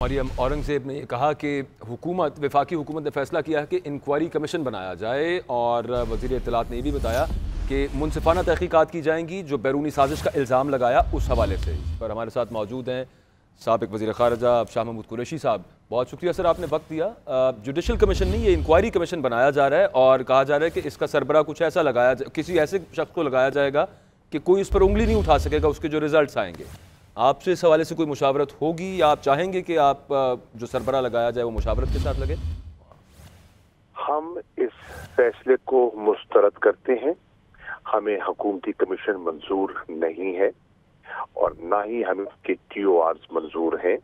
मरियम औरंगज़ेब ने कहा कि वफाकी हुकूमत ने फैसला किया है कि इंक्वायरी कमीशन बनाया जाए और वज़ीर इत्तलात ने भी बताया कि मुनसिफाना तहकीकात की जाएंगी जो बैरूनी साजिश का इल्ज़ाम लगाया उस हवाले से। इस पर हमारे साथ मौजूद हैं साबिक़ वज़ीर ख़ारजा शाह महमूद कुरैशी साहब। बहुत शुक्रिया सर, आपने वक्त दिया। जुडिशल कमीशन नहीं, ये इंक्वायरी कमीशन बनाया जा रहा है और कहा जा रहा है कि इसका सरबरा कुछ ऐसा किसी ऐसे शख्स को लगाया जाएगा कि कोई उस पर उंगली नहीं उठा सकेगा उसके जो रिजल्ट आएंगे। आपसे इस हवाले से कोई मुशावरत होगी या आप चाहेंगे कि आप जो सरबरा लगाया जाए वो मुशावरत के साथ लगे? हम इस फैसले को मुस्तरद करते हैं। हमें हुकूमती कमीशन मंजूर नहीं है और ना ही हमें उसके TORs मंजूर हैं,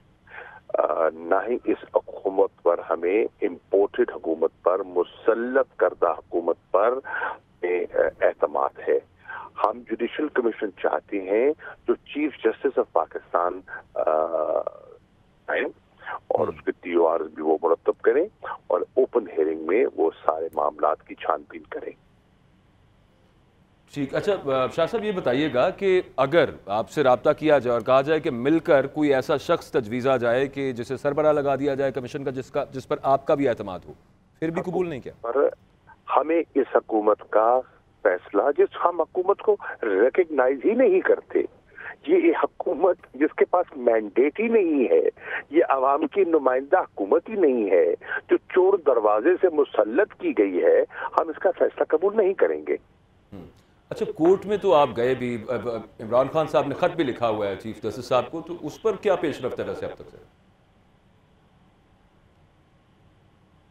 ना ही इस हुकूमत पर हमें इम्पोर्टेड हुकूमत पर मुसल्लत करदा हुकूमत पर एतमाद है। हम जुडिशल कमीशन चाहते हैं जो चीफ जस्टिस ऑफ पाकिस्तान आए और उसके TORs भी वो मुरतब करें और ओपन हेयरिंग में वो सारे मामलात की छानबीन करें। ठीक, अच्छा शाह साहब ये बताइएगा कि अगर आपसे रब्ता किया जाए और कहा जाए कि मिलकर कोई ऐसा शख्स तजवीज़ा जाए कि जिसे सरबरा लगा दिया जाए कमीशन का जिस पर आपका भी एतमाद हो, फिर भी कबूल नहीं किया? पर हमें इस हुकूमत का फैसला, जिस हम हुकूमत को रिकग्नाइज ही नहीं करते, ये हुकूमत जिसके पास मैंडेट ही नहीं है, ये अवाम की नुमाइंदा हुकूमत ही नहीं है, जो चोर दरवाजे से मुसल्लत की गई है, हम इसका फैसला कबूल नहीं करेंगे। अच्छा, कोर्ट में तो आप गए भी, इमरान खान साहब ने खत भी लिखा हुआ है चीफ जस्टिस साहब को, तो उस पर क्या पेश रफ्त है वैसे अब तक से?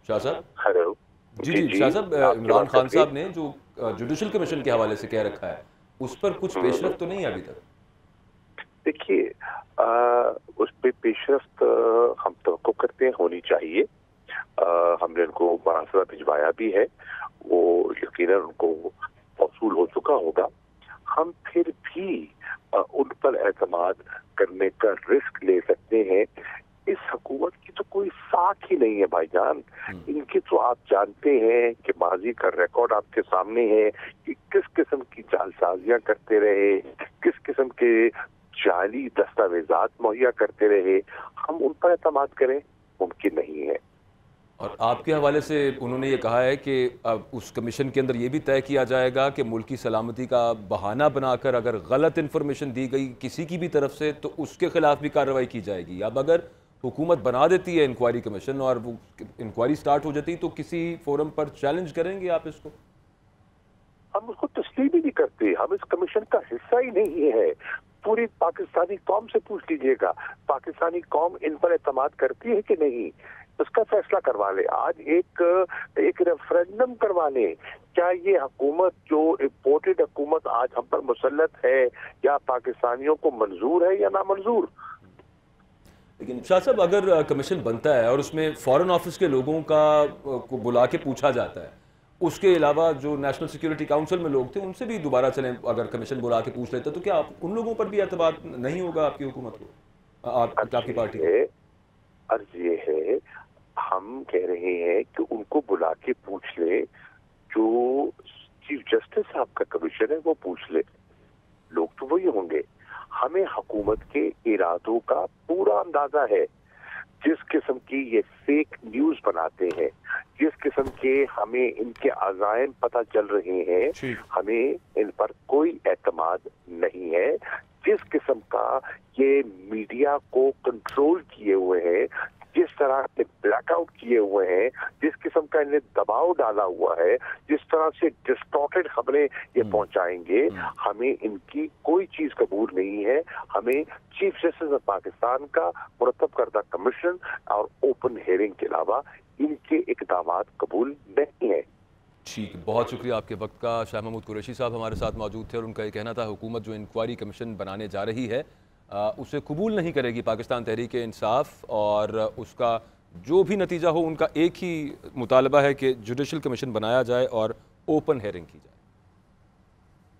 शाह साहब? हेलो जी शाह साहब, इमरान खान साहब ने जो जुडिशल कमीशन के हवाले से कह रखा है उस पर कुछ पेशरफ्त तो नहीं है अभी तक? देखिए, उस पर पेशरफ्त हम तवक्को करते हैं होनी चाहिए। हमने उनको मरासला भिजवाया भी है, वो यकीनन उनको मौसूल हो चुका होगा। हम फिर भी उन पर एतमाद करने का रिस्क ले सकते हैं। इस हुकूमत की तो कोई साख ही नहीं है भाईजान। इनकी तो आप जानते हैं कि माजी का रिकॉर्ड आपके सामने है कि किस किस्म की जालसाजियां करते रहे, किस किस्म के जाली दस्तावेजात मुहैया करते रहे। हम उन पर एतमाद करें, मुमकिन नहीं है। और आपके हवाले से उन्होंने ये कहा है कि उस कमीशन के अंदर ये भी तय किया जाएगा कि मुल्क की सलामती का बहाना बनाकर अगर गलत इन्फॉर्मेशन दी गई किसी की भी तरफ से तो उसके खिलाफ भी कार्रवाई की जाएगी। अब अगर हुकूमत बना देती है इंक्वायरी कमीशन और वो इंक्वायरी स्टार्ट हो जाती तो किसी फोरम पर चैलेंज करेंगे आप इसको? हम उसको तस्लीम ही नहीं करते, हम इस कमीशन का हिस्सा ही नहीं है। पूरी पाकिस्तानी कौम से पूछ लीजिएगा, पाकिस्तानी कौम इन पर एतमाद करती है कि नहीं, उसका फैसला करवा ले। आज एक रेफरेंडम करवा ले, क्या ये हुकूमत जो इम्पोर्टेड हुकूमत आज हम पर मुसल्लत है या पाकिस्तानियों को मंजूर है या ना मंजूर? लेकिन शाह साहब, अगर कमीशन बनता है और उसमें फॉरेन ऑफिस के लोगों को बुला के पूछा जाता है, उसके अलावा जो नेशनल सिक्योरिटी काउंसिल में लोग थे उनसे भी दोबारा चलें, अगर कमीशन बुला के पूछ लेते तो क्या आप उन लोगों पर भी एतबार नहीं होगा आपकी हुकूमत को, आपकी पार्टी को? अर्ज ये है, हम कह रहे हैं कि उनको बुला के पूछ ले, जो चीफ जस्टिस साहब का कमीशन है वो पूछ ले, लोग तो वही होंगे। हमें हुकूमत के इरादों का पूरा अंदाजा है। जिस किस्म की ये फेक न्यूज बनाते हैं, जिस किस्म के हमें इनके अज़ाइम पता चल रहे हैं, हमें इन पर कोई एतमाद नहीं है। जिस किस्म का ये मीडिया को कंट्रोल किए हुए हैं, जिस तरह से ब्लैकआउट किए हुए हैं, जिस किस्म का इन्हें दबाव डाला हुआ है, जिस तरह से डिस्टॉर्टेड खबरें ये पहुंचाएंगे, हमें इनकी कोई चीज कबूल नहीं है। हमें चीफ जस्टिस ऑफ पाकिस्तान का मुरतब करदा कमीशन और ओपन हेयरिंग के अलावा इनके इक़दामात कबूल नहीं है। ठीक, बहुत शुक्रिया आपके वक्त का। शाह महमूद कुरैशी साहब हमारे साथ मौजूद थे और उनका ये कहना था हुकूमत जो इंक्वायरी कमीशन बनाने जा रही है उसे कबूल नहीं करेगी पाकिस्तान तहरीक इंसाफ, और उसका जो भी नतीजा हो उनका एक ही मुतालबा है कि जुडिशल कमीशन बनाया जाए और ओपन हेयरिंग की जाए।